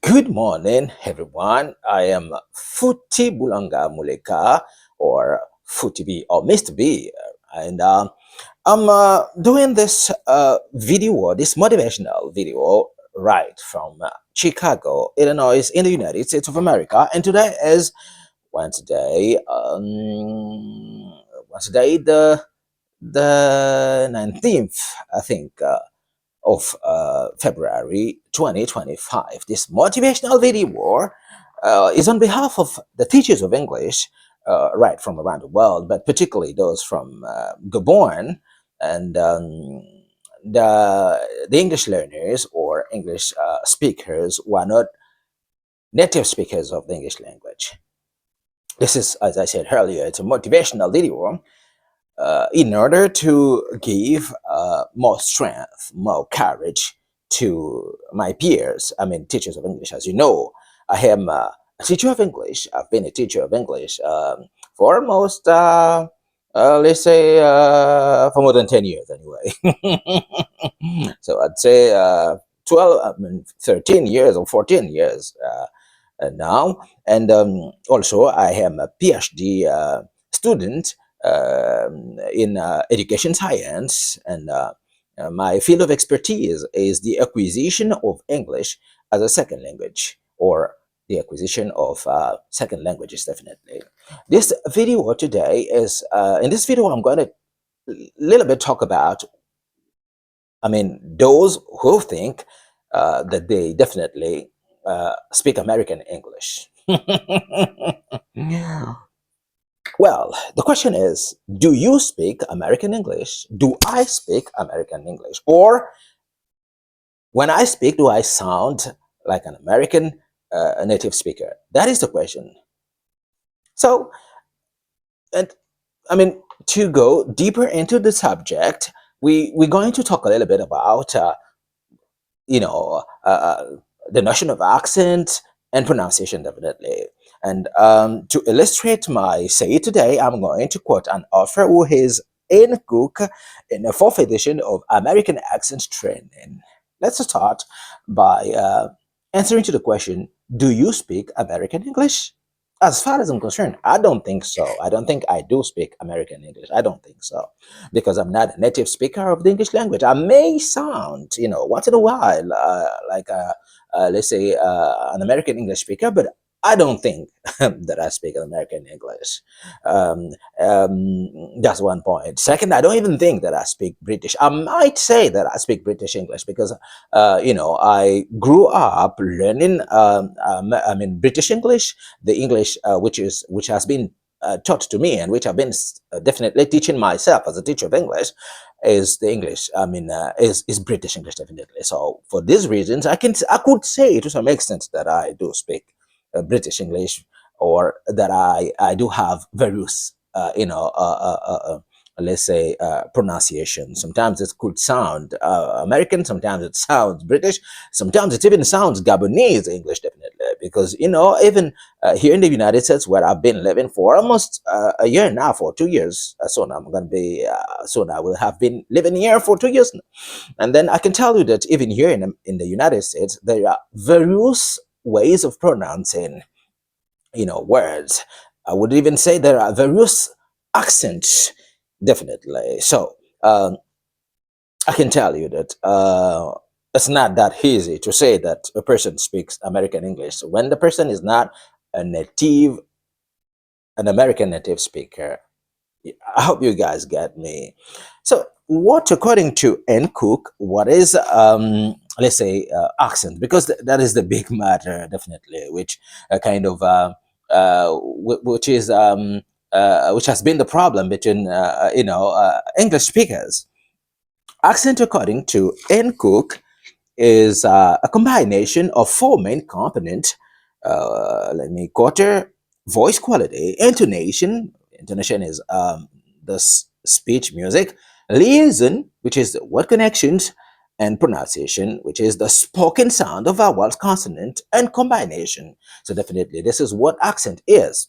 Good morning, everyone. I am Futi Bulanga Muleka, or Futi B, or Mr. B, and I'm doing this video, this motivational video, right from Chicago, Illinois, in the United States of America. And today is Wednesday, Wednesday the 19th, I think. Of February 2025. This motivational video is on behalf of the teachers of English right from around the world, but particularly those from Gabon and the English learners or English speakers who are not native speakers of the English language. This is, as I said earlier, it's a motivational video in order to give more strength, more courage to my peers, I mean, teachers of English. As you know, I am a teacher of English. I've been a teacher of English for almost, let's say, for more than 10 years anyway. So I'd say 13 years or 14 years now. And also, I am a PhD student in education science, and my field of expertise is the acquisition of English as a second language, or the acquisition of second languages, definitely. This video today is, in this video, I'm going to little bit talk about, I mean, those who think that they definitely speak American English. Well, the question is, do you speak American English? Do I speak American English? Or when I speak, do I sound like an American native speaker? That is the question. So, and I mean, to go deeper into the subject, we're going to talk a little bit about, you know, the notion of accent and pronunciation, definitely. And to illustrate my say today, I'm going to quote an author who is Ian Cook in the fourth edition of American Accent Training. Let's start by answering to the question, do you speak American English? As far as I'm concerned, I don't think so. I don't think I do speak American English. I don't think so, because I'm not a native speaker of the English language. I may sound, once in a while, like let's say an American English speaker, but I don't think that I speak American English. Um, that's one point. Second, I don't even think that I speak British. I might say that I speak British English because, I grew up learning, I mean, British English, the English which has been taught to me, and which I've been definitely teaching myself as a teacher of English, is the English. I mean, is British English, definitely. So for these reasons, I could say to some extent that I do speak British English, or that I do have various let's say pronunciation. Sometimes it could sound American, sometimes it sounds British, sometimes it even sounds Gabonese English, definitely, because even here in the United States, where I've been living for almost a year now, for 2 years. Soon I'm going to be soon I will have been living here for 2 years now. And then I can tell you that even here in the United States, there are various ways of pronouncing words. I would even say there are various accents, definitely. So I can tell you that it's not that easy to say that a person speaks American English when the person is not a native, an American native speaker. I hope you guys get me. So, what, according to N. Cook, what is, let's say, accent? Because that is the big matter, definitely, which kind of, which is, which has been the problem between, English speakers. Accent, according to N. Cook, is a combination of four main components. Let me quote her: voice quality, intonation. Intonation is the speech music, liaison, which is the word connections, and pronunciation, which is the spoken sound of vowels, consonant, and combination. So definitely, this is what accent is.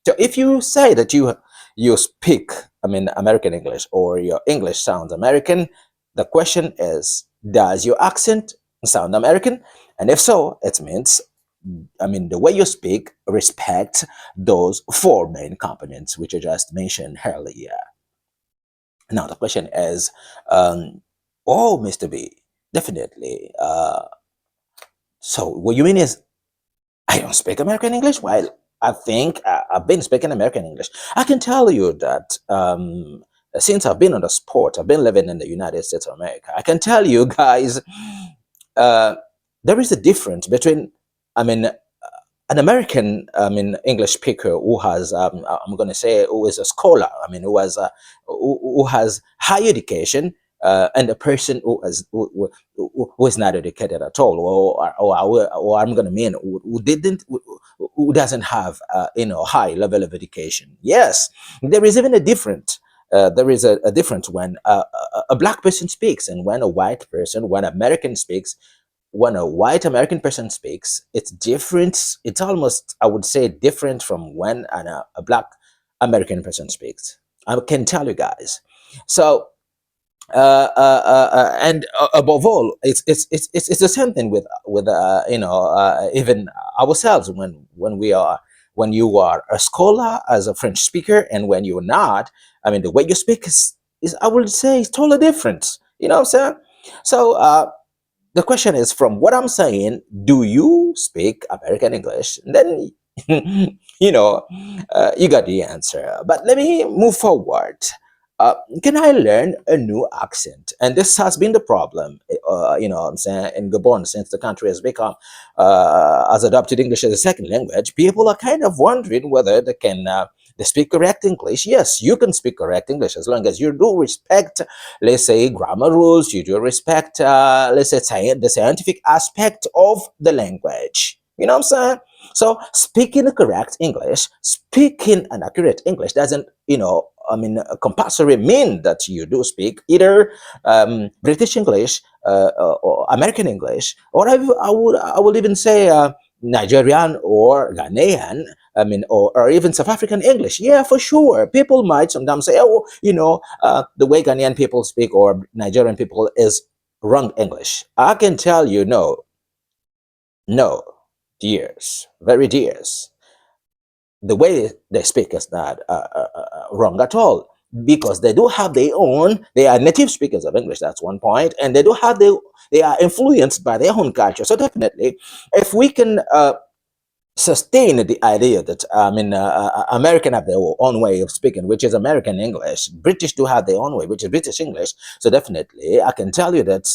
So if you say that you speak, I mean, American English, or your English sounds American, the question is, does your accent sound American? And if so, it means, I mean, the way you speak respect those four main components which I just mentioned earlier. Now the question is, oh, Mr. B, definitely. So what you mean is I don't speak American English? Well, I think I've been speaking American English. I can tell you that since I've been on the sport, I've been living in the United States of America. I can tell you guys, uh, there is a difference between, I mean, an American, I mean, English speaker who has, I'm going to say, who is a scholar, I mean, who has high education, and a person who is not educated at all, or I'm going to mean who doesn't have, high level of education. Yes, there is even a difference. There is a difference when a black person speaks and when a white person, when American speaks. When a white American person speaks, it's different. It's almost, I would say, different from when a black American person speaks. I can tell you guys. So, and above all, it's the same thing with even ourselves when we are when you are a scholar as a French speaker and when you're not. I mean, the way you speak is I would say is totally different. You know what I'm saying? So. The question is, from what I'm saying, do you speak American English? And then, you know, you got the answer. But let me move forward. Can I learn a new accent? And this has been the problem, what I'm saying, in Gabon, since the country has become, has adopted English as a second language. People are kind of wondering whether they speak correct English. Yes, you can speak correct English as long as you do respect, let's say, grammar rules, you do respect, let's say, the scientific aspect of the language. You know what I'm saying? So speaking correct English, speaking an accurate English doesn't, compulsory mean that you do speak either British English, or American English, or I would even say Nigerian or Ghanaian, I mean, or even South African English. Yeah, for sure. People might sometimes say, oh, the way Ghanaian people speak or Nigerian people is wrong English. I can tell you, no, no, dears, very dears. The way they speak is not wrong at all, because they do have their own. They are native speakers of English. That's one point, and they are influenced by their own culture. So definitely, if we can sustain the idea that American have their own way of speaking, which is American English. British do have their own way, which is British English. So definitely, I can tell you that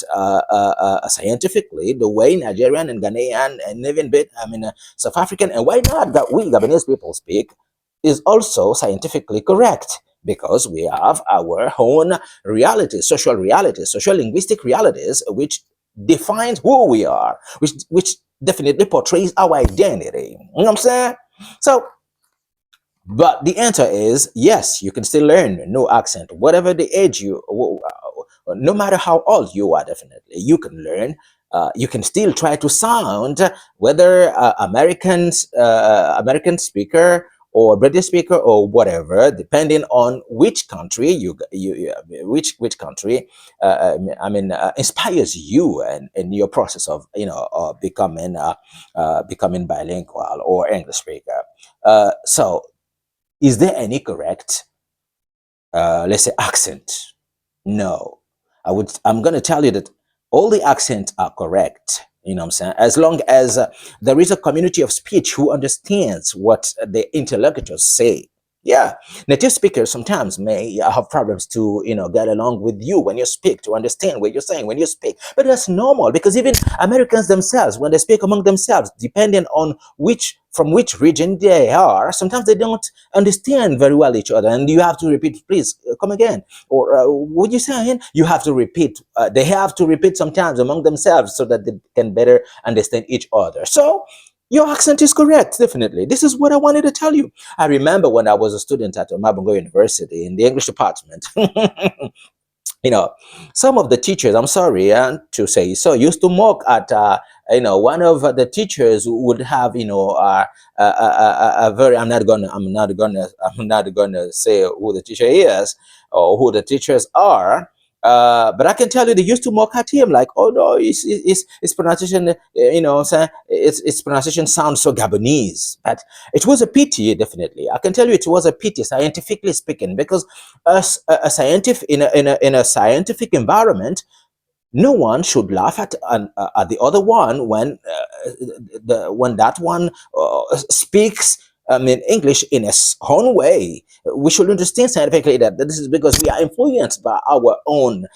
scientifically, the way Nigerian and Ghanaian and even South African and why not that we Gabonese people speak is also scientifically correct. Because we have our own realities, social linguistic realities, which defines who we are, which definitely portrays our identity. You know what I'm saying? So, but the answer is yes, you can still learn no accent, whatever the age no matter how old you are, definitely, you can learn. You can still try to sound whether American speaker or British speaker or whatever, depending on which country which country inspires you and in your process of becoming bilingual or English speaker. So, is there any correct, let's say, accent? No. I'm going to tell you that all the accents are correct. You know what I'm saying? As long as there is a community of speech who understands what the interlocutors say. Yeah, native speakers sometimes may have problems to, get along with you when you speak, to understand what you're saying when you speak. But that's normal, because even Americans themselves, when they speak among themselves, depending on from which region they are, sometimes they don't understand very well each other, and you have to repeat, please come again, or what you saying? You have to repeat. They have to repeat sometimes among themselves so that they can better understand each other. So your accent is correct, definitely. This is what I wanted to tell you. I remember when I was a student at Mabongo University in the English department. you know, some of the teachers, I'm sorry to say so, used to mock at, one of the teachers would have, a very, I'm not gonna say who the teacher is or who the teachers are. But I can tell you they used to mock at him like, oh no, it's pronunciation, its pronunciation sounds so Gabonese. But it was a pity, definitely. I can tell you it was a pity, scientifically speaking, because a scientific in a scientific environment, no one should laugh at the other one when that one speaks, I mean, English in its own way. We should understand scientifically that this is because we are influenced by our own,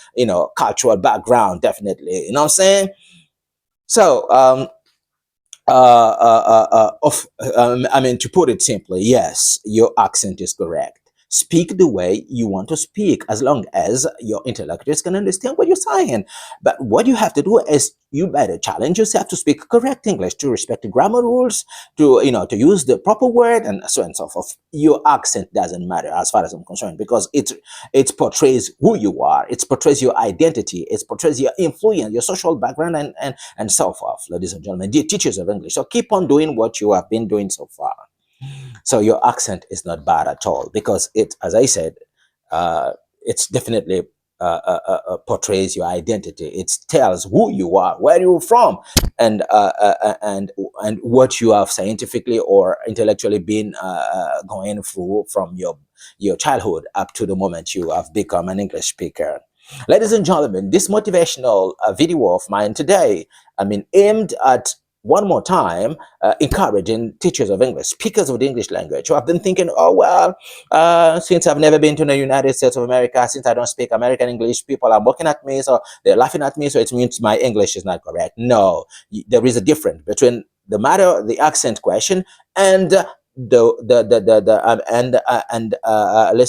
cultural background. Definitely, you know what I'm saying. So, I mean, to put it simply, yes, your accent is correct. Speak the way you want to speak, as long as your interlocutors can understand what you're saying. But what you have to do is you better challenge yourself to speak correct English, to respect the grammar rules, to use the proper word, and so on and so forth. Your accent doesn't matter as far as I'm concerned, because it portrays who you are, it portrays your identity, it portrays your influence, your social background, and so forth, ladies and gentlemen, dear teachers of English. So keep on doing what you have been doing so far. So your accent is not bad at all, because it, as I said, it's definitely portrays your identity. It tells who you are, where you're from, and and what you have scientifically or intellectually been going through from your childhood up to the moment you have become an English speaker. Ladies and gentlemen, this motivational video of mine today, I mean, aimed at, one more time, encouraging teachers of English, speakers of the English language, who have been thinking, oh, well, since I've never been to the United States of America, since I don't speak American English, people are looking at me, so they're laughing at me, so it means my English is not correct. No, there is a difference between the accent question and let's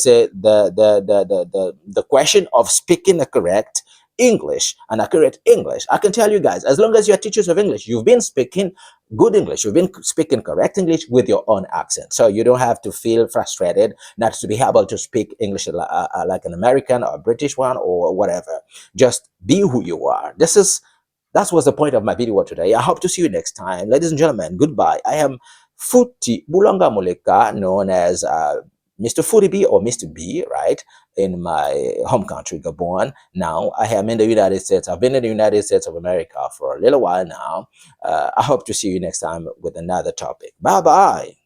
say the question of speaking the correct English, and accurate English. I can tell you guys, as long as you're teachers of English, you've been speaking good English, you've been speaking correct English with your own accent. So you don't have to feel frustrated not to be able to speak English like an American or a British one or whatever. Just be who you are. That was the point of my video today. I hope to see you next time. Ladies and gentlemen, goodbye. I am Futi Bulanga Muleka, known as Mr. Footy B or Mr. B, right, in my home country, Gabon. Now, I am in the United States. I've been in the United States of America for a little while now. I hope to see you next time with another topic. Bye-bye.